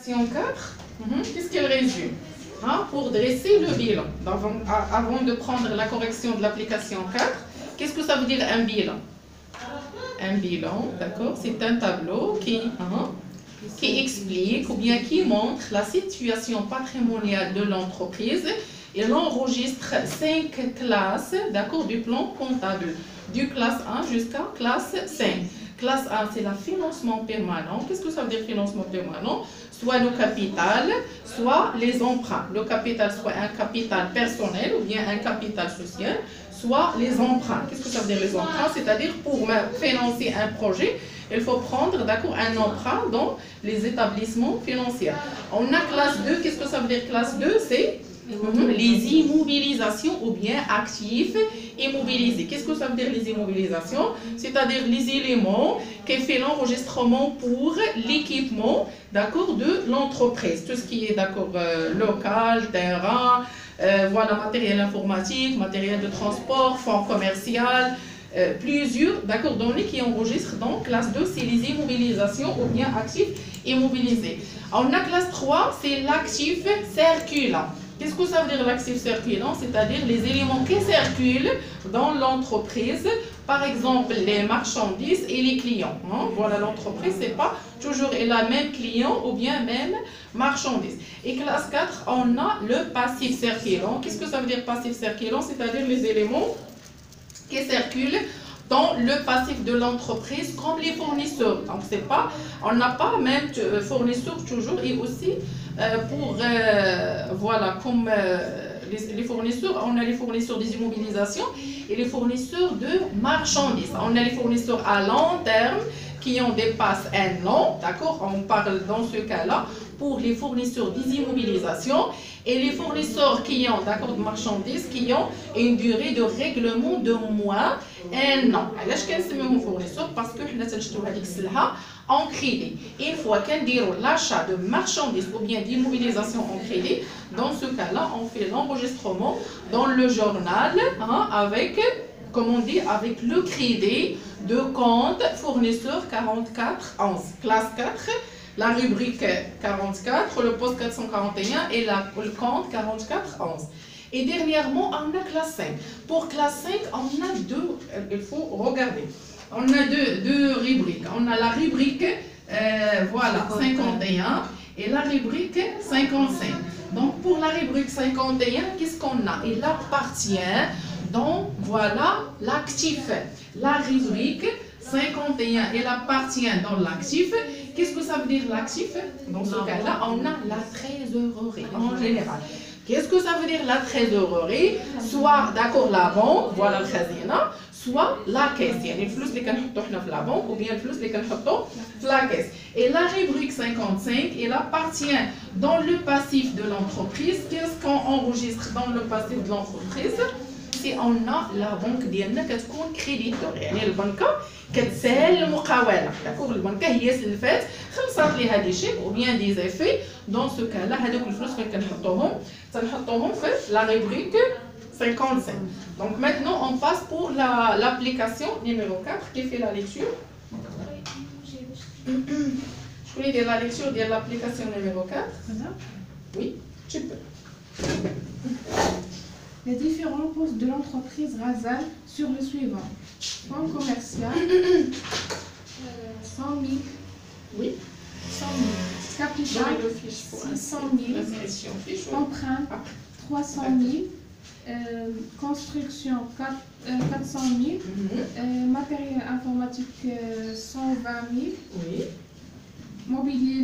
Question 4, qu'est-ce qu'elle résume? Pour dresser le bilan, avant de prendre la correction de l'application 4, qu'est-ce que ça veut dire un bilan? Un bilan, d'accord, c'est un tableau qui explique ou bien qui montre la situation patrimoniale de l'entreprise. Et l'on enregistre 5 classes, d'accord, du plan comptable, du classe 1 jusqu'à classe 5. Classe 1, c'est le financement permanent. Qu'est-ce que ça veut dire financement permanent? Soit le capital, soit les emprunts. Le capital, soit un capital personnel ou bien un capital social, soit les emprunts. Qu'est-ce que ça veut dire les emprunts? C'est-à-dire pour financer un projet, il faut prendre un emprunt dans les établissements financiers. On a classe 2, qu'est-ce que ça veut dire classe 2? C'est les immobilisations ou bien actifs immobilisés. Qu'est-ce que ça veut dire les immobilisations? C'est-à-dire les éléments qui fait l'enregistrement pour l'équipement, d'accord, de l'entreprise. Tout ce qui est, d'accord, local, terrain, voilà, matériel informatique, matériel de transport, fonds commercial, plusieurs, d'accord, données qui enregistrent. Donc, classe 2, c'est les immobilisations ou bien actifs immobilisés. On a classe 3, c'est l'actif circulant. Qu'est-ce que ça veut dire l'actif circulant? C'est-à-dire les éléments qui circulent dans l'entreprise, par exemple les marchandises et les clients. Voilà, l'entreprise, c'est pas toujours la même client ou bien même marchandises. Et classe 4, on a le passif circulant. Qu'est-ce que ça veut dire passif circulant? C'est-à-dire les éléments qui circulent dans le passif de l'entreprise comme les fournisseurs. Donc, c'est pas, on n'a pas même fournisseurs toujours et aussi voilà, comme les fournisseurs, on a les fournisseurs des immobilisations et les fournisseurs de marchandises. On a les fournisseurs à long terme qui en dépassent un an, d'accord? On parle dans ce cas-là pour les fournisseurs des immobilisations et les fournisseurs qui ont, d'accord, de marchandises qui ont une durée de règlement de moins un an. Alors, je vais fournisseurs parce que nous avons en crédit. Une fois qu'on dit l'achat de marchandises ou bien d'immobilisation en crédit, dans ce cas-là, on fait l'enregistrement dans le journal avec, comme on dit, avec le crédit de compte fournisseur 4411, classe 4, la rubrique 44, le poste 441 et le compte 4411. Et dernièrement, on a classe 5. Pour classe 5, on a deux, il faut regarder. On a deux rubriques. On a la rubrique voilà, 51 et la rubrique 55. Donc pour la rubrique 51, qu'est-ce qu'on a? Il appartient donc voilà l'actif. La rubrique 51, elle appartient dans l'actif. Qu'est-ce que ça veut dire l'actif? Dans ce cas-là, on a la trésorerie en général. Qu'est-ce que ça veut dire la trésorerie? Soit d'accord la banque, voilà le khazina, soit la caisse. Il y a les flux qui sont dans la banque ou bien les flux qui sont dans la caisse. Et la rubrique 55, elle appartient dans le passif de l'entreprise. Qu'est-ce qu'on enregistre dans le passif de l'entreprise? Si on a la banque ديالنا كتكون créditeur, يعني البنكة كتسهل المقاولة، d'accord. البنكة هي سلفات خلصات ليها دي شيك ou bien des effets. Dans ce cas-là, هذوك الفلوس فين كنحطوهم في la rubrique 55. Donc maintenant, on passe pour l'application numéro 4 qui fait la lecture. Je voulais dire la lecture de l'application numéro 4. Oui, tu peux. Les différents postes de l'entreprise Razal sur le suivant. Fonds commercial, 100 000. Oui. 100 000. Capital, 600 000. Emprunt, 300 000. Construction, 400 000. Matériel informatique, 120 000. Oui. Mobilier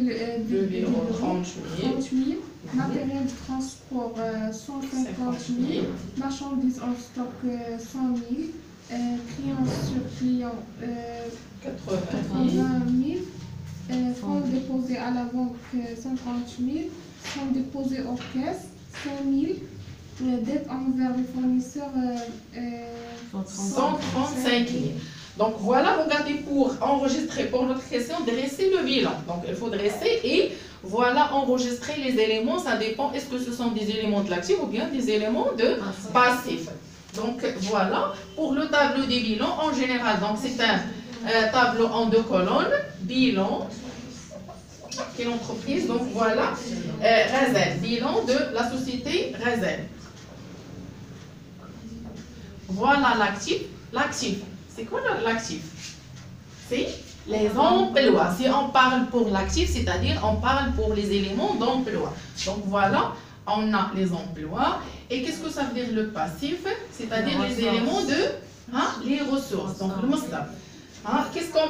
de bureau, 30 000. Matériel de transport, 150 000. Marchandises en stock, 100 000. Créances sur client, 80 000. Fonds déposés à la banque, 50 000. Fonds déposés aux caisses, 5 000. Dettes envers les fournisseurs, 135 000. Donc voilà, regardez, pour enregistrer pour notre question, dresser le bilan. Donc il faut dresser et voilà, enregistrer les éléments. Ça dépend, est-ce que ce sont des éléments de l'actif ou bien des éléments de passif. Donc voilà, pour le tableau des bilans en général, donc c'est un tableau en 2 colonnes, bilan, quelle entreprise? Donc voilà, Razel, bilan de la société Razel. Voilà l'actif. L'actif, c'est quoi l'actif? C'est les emplois. Si on parle pour l'actif, c'est-à-dire on parle pour les éléments d'emploi. Donc voilà, on a les emplois. Et qu'est-ce que ça veut dire le passif? C'est-à-dire les éléments de les ressources. Donc le masdar. Qu'est-ce qu'on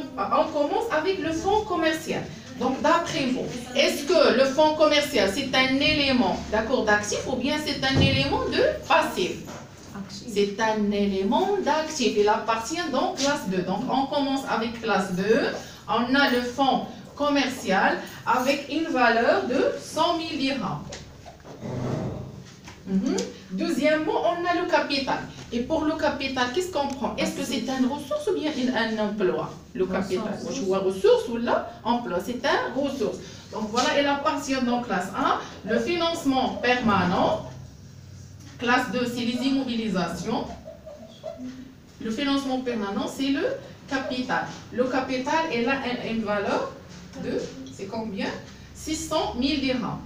commence avec le fonds commercial. Donc d'après vous, est-ce que le fonds commercial c'est un élément d'accord d'actif ou bien c'est un élément de passif? C'est un élément d'actif. Il appartient dans classe 2. Donc on commence avec classe 2. On a le fonds commercial avec une valeur de 100 000 dirhams. Deuxièmement, on a le capital. Et pour le capital, qu'est-ce qu'on prend? Est-ce que c'est une ressource ou bien un emploi? Le capital. Je vois ressource ou là, emploi. C'est un ressource. Donc voilà, il appartient dans classe 1. Le financement permanent. Classe 2, c'est les immobilisations. Le financement permanent, c'est le capital. Le capital, il a une valeur de, c'est combien? 600 000 dirhams.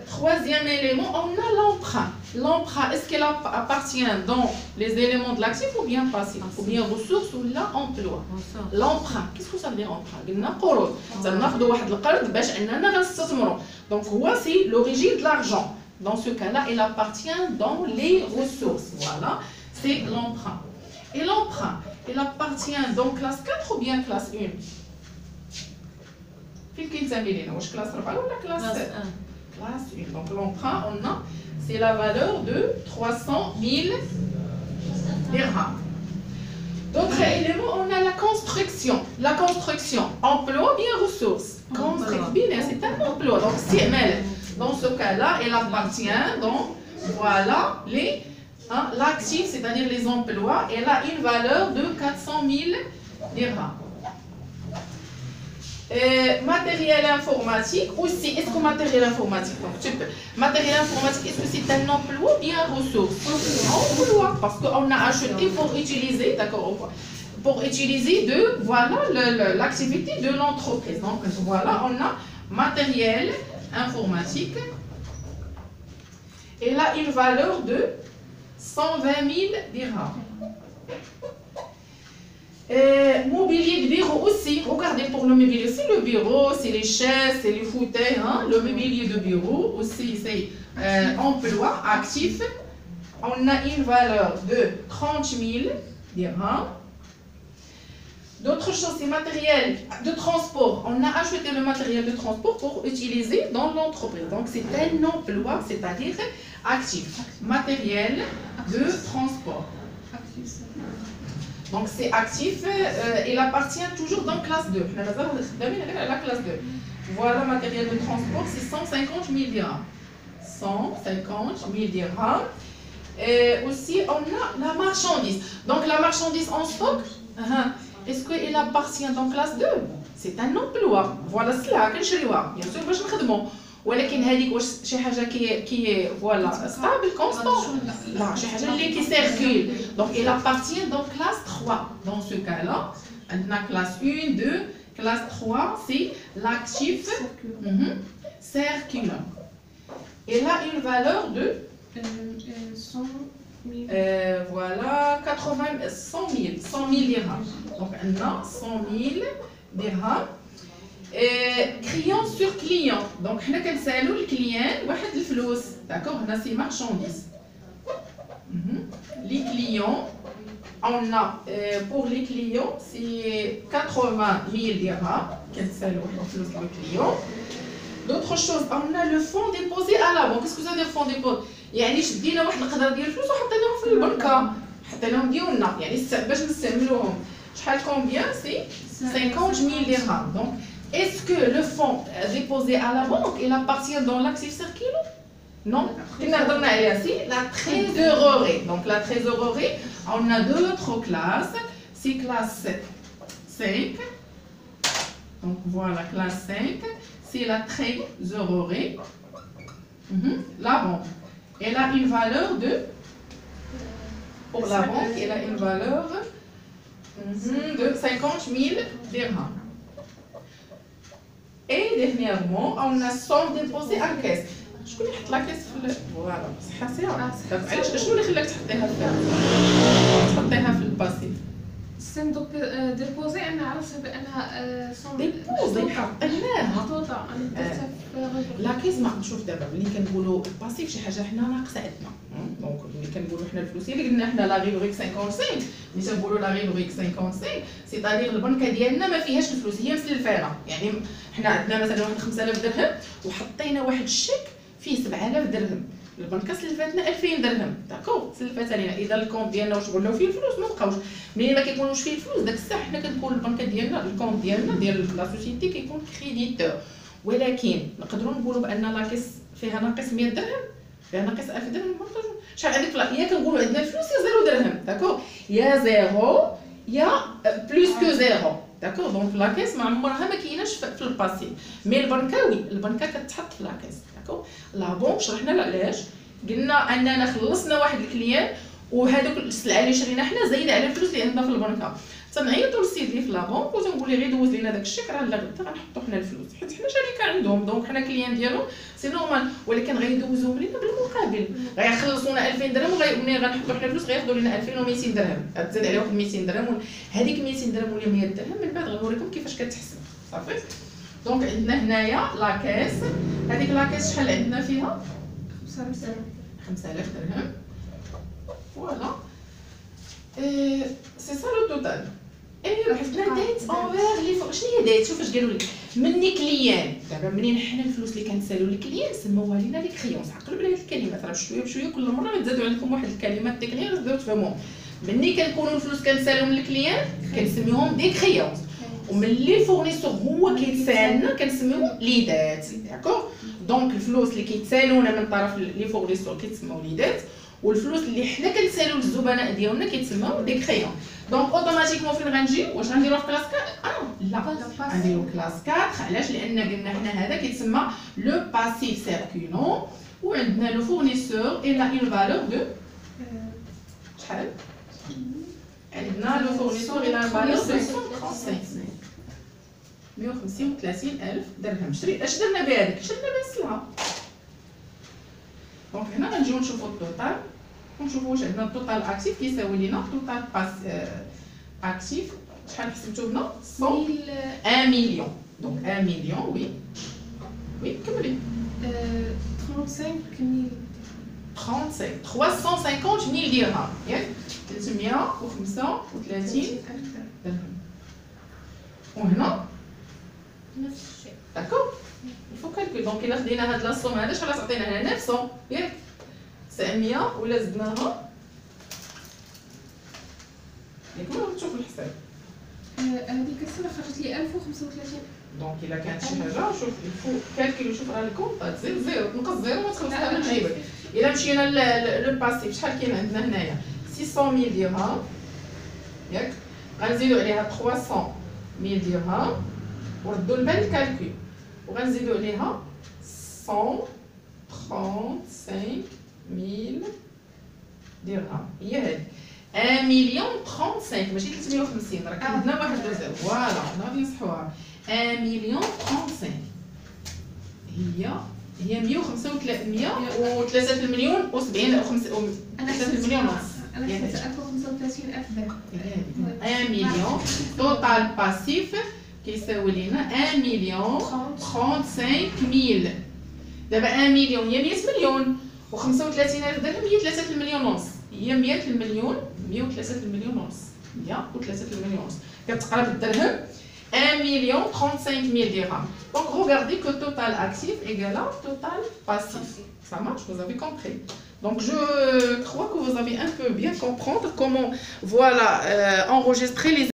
Troisième élément, on a l'emprunt. L'emprunt, est-ce qu'elle appartient dans les éléments de l'actif ou bien passif? Ou bien ressources ou là emploi? L'emprunt, qu'est-ce que ça veut dire emprunt? قلنا قروض. ناخذوا واحد القرض باش اننا غنستثمروا. Donc c'est l'origine de l'argent. Dans ce cas-là, il appartient dans les ressources. Voilà, c'est l'emprunt. Et l'emprunt, il appartient dans classe 4 ou bien classe 1? Classe 4 ou classe 1? Classe 1. Donc l'emprunt, on a, c'est la valeur de 300 000 dirhams. D'autres éléments, on a la construction. La construction, emploi bien ressources. Construction, c'est un emploi. Donc si dans ce cas-là, elle appartient dans, voilà, l'actif, c'est-à-dire les emplois, elle a une valeur de 400 000 dirhams. Matériel informatique aussi. Est-ce que matériel informatique, matériel informatique, est-ce que c'est un emploi ou bien ressource? Emploi, parce qu'on a acheté pour utiliser, d'accord, pour utiliser voilà l'activité de l'entreprise. Donc voilà, on a matériel informatique. Elle a une valeur de 120 000 dirhams. Mobilier de bureau aussi, regardez pour le mobilier aussi, le bureau, c'est les chaises, c'est les fauteuils, le mobilier de bureau aussi, c'est emploi actif. On a une valeur de 30 000 dirhams. D'autres choses, c'est matériel de transport. On a acheté le matériel de transport pour utiliser dans l'entreprise. Donc c'est un emploi, c'est-à-dire actif. Matériel de transport. Donc c'est actif, il appartient toujours dans classe 2. La classe 2. Voilà, matériel de transport, c'est 150 000 dirhams. 150 000 dirhams. Et aussi, on a la marchandise. Donc la marchandise en stock, est-ce qu'il appartient dans classe 2? C'est un emploi. Voilà cela, كنشريوها. Bien sûr, باش نخدموا. ولكن هذيك واش شي حاجه كي فوالا ستابل كونستون لا شي حاجه اللي كي سيركول دونك il appartient dans classe 3 dans ce cas là عندنا classe 1 2 classe 3 c'est l'actif circulant. Il a une valeur de 100 000 voilà 100 000 dirhams. Donc on a 100 000 dirhams. Client sur client. Donc, nous avons le client, واحد الفلوس. D'accord, on a ces marchandises. Les clients, on a pour les clients, c'est 80 000 dirhams. Le client. D'autres choses, on a le fonds déposé à la banque. Qu'est-ce que ça veut dire fonds déposé? يعني شدينا واحد القدر ديال الفلوس وحطيناهم في البنكة. حطيناهم ديالنا، يعني باش نستعملوهم. شحال combien? C'est 50 000 dirhams. Donc, est-ce que le fonds déposé à la banque, il appartient dans l'actif circulant? Non. C'est la trésorerie. Donc la trésorerie, on a d'autres classes. C'est classe 5. Donc voilà, classe 5. C'est la trésorerie. La banque. Elle a une valeur de... Pour la banque, elle a une valeur de 50 000 dirhams. dernièrement on a sans déposé en caisse. شكون اللي حط لا كيس في فوالا صحه ساعه علاش شنو اللي خلاك تحطيها في الباسيف سام ديبوزي انا عرفت بانها سون ديبوزي حطيناها محطوطه انا درتها في لا كيس ما نشوف دابا ملي كنقولوا الباسيف شي حاجه حنا ناقصه عندنا دونك ملي كنقولوا حنا الفلوس اللي قلنا حنا لا ريبريك 55 ملي تنقولوا لا ريبريك 55 سي تادير البنكه ديالنا ما فيهاش الفلوس هي مسلفانه يعني حنا عندنا مثلا واحد 5000 درهم وحطينا واحد الشيك فيه 7000 درهم البنكه سلفتنا 2000 درهم داكور سلفات علينا اذا الكونت ديالنا واش ولاو فيه الفلوس ما بقاوش ملي ما كيكونوش فيه الفلوس داك الساعه حنا كنكون البنكه ديالنا الكونت ديالنا ديال لا سوسيتي كيكون كريديتور ولكن نقدروا نقولوا بان لاكيس فيها ناقص 100 درهم فيها ناقص 1000 درهم شحال عندك يا كنقولوا عندنا الفلوس يا 0 درهم داكور يا 0 يا بلوس كو 0 داكور دونك لاكيس ما عمرها ما كايناش في الباسيف مي البنكه وي البنكه كتحط في لاكيس داكور لا بونك شرحنا له علاش قلنا اننا خلصنا واحد الكليان وهذوك السلعه اللي شرينا حنا زايده على الفلوس اللي عندنا في البنكه تنعيطوا للسيد اللي في لابونك وتنقول ليه غير دوز لينا داك الشيك راه لا غدا غنحطوا حنا الفلوس حيت حنا شركه عندهم دونك حنا كليان ديالهم سي نورمال ولكن غيدوزوهم لينا بالمقابل غيخلصونا 2000 درهم وملي غنحطوا حنا الفلوس غياخذوا لنا 2200 درهم غتزاد عليهم 200 درهم هذيك 200 درهم ولا 100 درهم من بعد غنوريكم كيفاش كتحسب صافي دونك عندنا هنايا لاكيس هذيك لاكيس شحال عندنا فيها 5000 درهم فوالا سي سا لو توتال حنا ديت اونفير لي فوق شنو هي ديت شوف اش قالوا لك مني كليان دابا منين حنا الفلوس اللي كنسالو للكليان سموها لينا لي كريونس عقلوا بلا هاد الكلمات راه بشويه بشويه كل مره غتزادوا عندكم واحد الكلمات تكنيك تقدروا تفهموهم مني كنكونوا الفلوس كنسالوهم للكليان كنسميوهم دي كريونس وملي الفورنيسور هو كيتسالنا كنسميوهم لي دات داكوغ دونك الفلوس اللي كيتسالونا من طرف لي فورنيسور كيتسموا لي دات والفلوس اللي حنا كنسالو للزبناء ديالنا كيتسموا دي كريون دونك اوتوماتيكمون فين غنجي واش غنديرو في كلاس 4 لا غنديرو كلاس 4 علاش لان قلنا حنا هذا كيتسمى لو باسيف سيركولون وعندنا لو فورنيسور الى اون فالور دو شحال عندنا لو فورنيسور الى فالور دو 135,000 درهم اش درنا بها هذيك شرينا بها السلعه دونك هنا غنجيو نشوفو التوتال ونشوفو واش عندنا التوتال اكتيف كيساوي لينا التوتال باس اكتيف شحال حسبتو هنا 1 مليون دونك 1 مليون وي كملي 350,000 درهم ياك 335 درهم وهنا نفس الشيء داكور الفو كالكول دونك الا خدينا هاد لاصوم هذا شحال تعطينا هنا 900 ياك 900 ولا زدناها ياك ما تشوف الحساب هذيك السنه خرجت لي 1035 دونك الا كانت شي حاجه شوف الفو كالكول وشوف راه الكونط زيرو تنقص زيرو ما تخلص حتى من جيبك الا مشينا للباسيف شحال كاين عندنا هنايا 600,000 درهم ياك غنزيدو عليها 300,000 درهم وردوا البال الكالكول وغنزيدو عليها 135,000 درهم هي هذه 1 مليون 35 ماشي 350 راه عندنا واحد زيرو فوالا حنا غادي نصحوها 1 مليون 35 هي 103 المليون و70 انا 3 المليون ونص انا حسبت 1035,000 درهم 1 مليون توتال باسيف كيساوي لينا 1 مليون 35,000 دابا 1 مليون هي 100 مليون و35,000 درهم هي 3 المليون ونص هي 100 المليون 103 المليون ونص 103 المليون ونص كتقرب الدرهم 1 مليون 35,000 dirhams. Donc regardez que total actif égale à total passif. Ça marche, vous avez compris. Donc je crois que vous avez un peu bien comprendre comment voilà enregistrer les